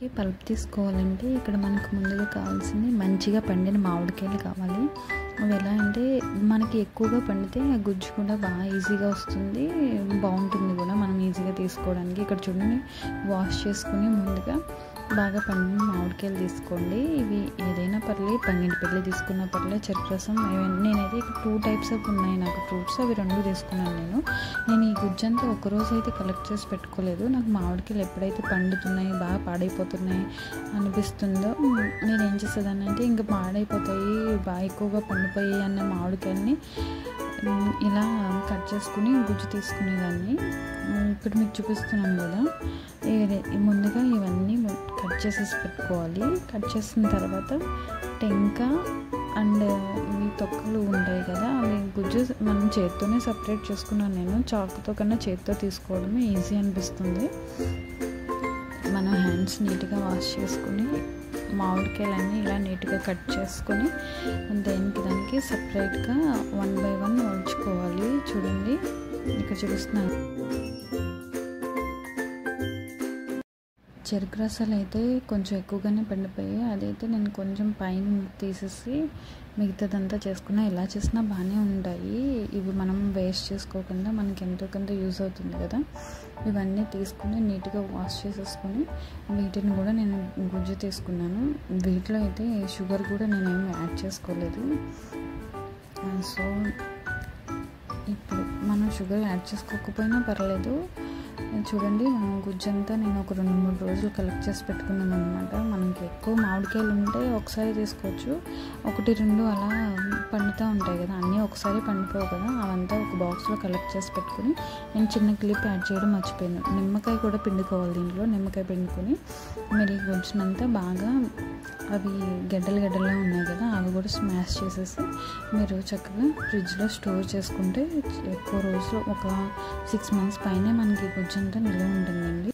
మామిడికాయ పల్ప్ తీసుకోవాలంటే ఇక్కడ మనకు ముందుగా కావాల్సింది మంచిగా పండిన మామిడికాయలు కావాలి. అవి ఎలా అంటే మనకి ఎక్కువగా పండితే ఆ గుజ్జు కూడా బాగా ఈజీగా వస్తుంది, బాగుంటుంది కూడా మనం ఈజీగా తీసుకోవడానికి. ఇక్కడ చూడండి, వాష్ చేసుకుని ముందుగా బాగా పండిన మామిడికాయలు తీసుకోండి. ఇవి ఏదైనా పర్లేదు, బంగినపల్లి తీసుకున్న పర్లేదు, చెరుకు రసం, నేనైతే ఇక్కడ 2 టైప్స్ ఆఫ్ ఉన్నాయి నాకు ఫ్రూట్స్, అవి 2 తీసుకున్నాను. నేను ఈ గుజ్జంతా ఒకరోజు అయితే కలెక్ట్ చేసి పెట్టుకోలేదు. నాకు మామిడికాయలు ఎప్పుడైతే పండుతున్నాయి, బాగా పాడైపోతున్నాయి అనిపిస్తుందో నేనేం చేసేదాన్ని అంటే ఇంకా పాడైపోతాయి, బాగా ఎక్కువగా పండిపోయి అన్న మామిడికాయలని ఇలా కట్ చేసుకుని గుజ్జు తీసుకునేదాన్ని. ఇప్పుడు మీకు చూపిస్తున్నాను కదా, ముందుగా ఇవన్నీ కట్ చేసేసి పెట్టుకోవాలి. కట్ చేసిన తర్వాత టెంక అండ్ ఇవి తొక్కలు ఉంటాయి కదా, అవి గుజ్జు మనం చేత్తోనే సపరేట్ చేసుకున్నాను. నేను చాకుతో కన్నా చేత్తో తీసుకోవడమే ఈజీ అనిపిస్తుంది. మనం హ్యాండ్స్ నీట్గా వాష్ చేసుకుని మామిడికాయలన్నీ ఇలా నీట్గా కట్ చేసుకొని దానికి సపరేట్గా 1 by 1 వలుచుకోవాలి. చూడండి, ఇక్కడ చూపిస్తున్నాను. చెరుకు రసాలు అయితే కొంచెం ఎక్కువగానే పండిపోయాయి, అదైతే నేను కొంచెం పైన తీసేసి మిగతాదంతా చేసుకున్నా. ఇలా చేసినా బాగానే ఉంటాయి. ఇవి మనం వేస్ట్ చేసుకోకుండా మనకి ఎంతో కొంత యూజ్ అవుతుంది కదా. ఇవన్నీ తీసుకుని నీట్గా వాష్ చేసేసుకొని వీటిని కూడా నేను గుజ్జు తీసుకున్నాను. వీటిలో అయితే షుగర్ కూడా నేనేమి యాడ్ చేసుకోలేదు. సో ఇప్పుడు మనం షుగర్ యాడ్ చేసుకోకపోయినా పర్లేదు. చూడండి, గుజ్జంతా నేను ఒక 2-3 రోజులు కలెక్ట్ చేసి పెట్టుకున్నాను అనమాట. మనకి ఎక్కువ మామిడికాయలు ఉంటే ఒకసారి తీసుకోవచ్చు, 1-2 అలా పండుతూ ఉంటాయి కదా, అన్నీ ఒకసారి పండిపోవు కదా. అవంతా ఒక బాక్స్లో కలెక్ట్ చేసి పెట్టుకుని నేను చిన్న క్లిప్ యాడ్ చేయడం మర్చిపోయాను. నిమ్మకాయ కూడా పిండుకోవాలి. దీంట్లో నిమ్మకాయ పిండుకొని మరి గుజ్జునంతా బాగా, అవి గడ్డలుగా ఉన్నాయి కదా, అవి కూడా స్మాష్ చేసేసి మీరు చక్కగా ఫ్రిడ్జ్లో స్టోర్ చేసుకుంటే ఎక్కువ రోజులు, ఒక 6 months పైనే మనకి గుజ్జంతా నిల్వ ఉంటుందండి.